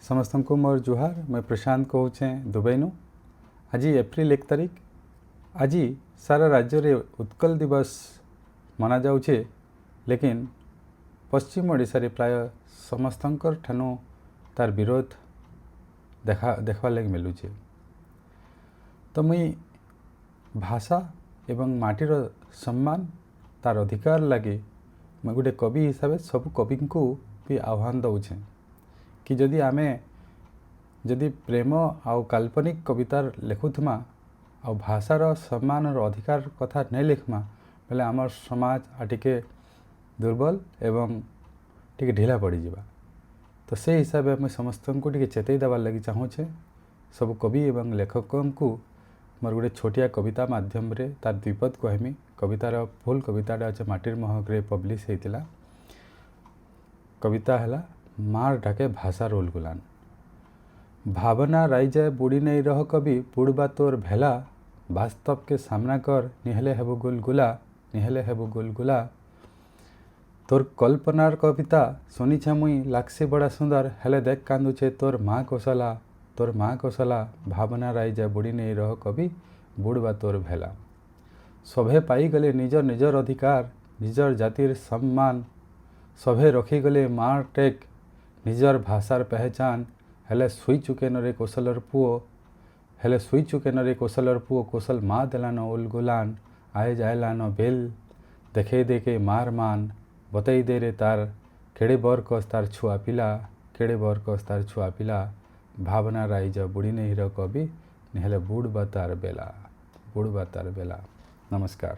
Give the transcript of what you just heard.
समस्त को मोर जुहार। मैं प्रशांत कहूँ दुबई नु। आज एप्रिल 1 तारिख। आज सारा राज्य रे उत्कल दिवस मना जाउछे, लेकिन पश्चिम ओडिशा रे प्राय समस्तंकर ठानु तार विरोध देखा लगे मिलुचे। तो मुई भाषा एवं माटीर सम्मान तार अधिकार लगे मैं गोटे कवि हिसाब से सब कवि को भी आह्वान दौचे कि जदि प्रेम आउ काल्पनिक कवितार लिखुमा आ भाषार सम्मान और अधिकार कथा नहीं लिखमा बेले आमर समाज आटिके दुर्बल एवं टिके ढिला पड़ी जावा। तो से हिसाब से मैं समस्त को टिके चेतई देवार लगी चाहूँचे सब कवि एवं लेखकों को मोर गोटे छोटिया कविता माध्यम रे तार द्विपद कहमी। कवितार फुल कविताटा अच्छे माटिर महक पब्लिश होता। कविता है मार डाके भाषा रोल गुलान। भावना राई जाए बुड़ी नहीं रह कवि बुड़बा तोर भेला, वास्तव के सामना कर निहले हेबु गुलगुला, निहले हेबु गुलगुला। तोर कल्पनार कविता सुनी मुई लागसी बड़ा सुंदर, हेले देख कांदुचे तोर माँ कोसला, तोर माँ कोसला। भावना राई जाए बुड़ी नहीं रह कवि बुड़बा तोर भेला। सभे पाई गले निजर निजर अधिकार, निजर जातिर सम्मान। सभे रखी गले मार टेक निजर भाषार पहचान। हेले सुई चुके नरे कौशलर पुओ, हेले सुई चुके नरे कौशलर पुओ। कौशल माँ देलान उलगुलान, आए जाएलान बेल देखे देखे मार मान। बतई दे रे तार केड़े बर कस तार छुआ पिला, केड़े बर कस तार छुआ पिला। भावना राई जा बुड़ी नहीं रह कवि निहले बुड़बा तार बेला, बुड़बा तार बेला। नमस्कार।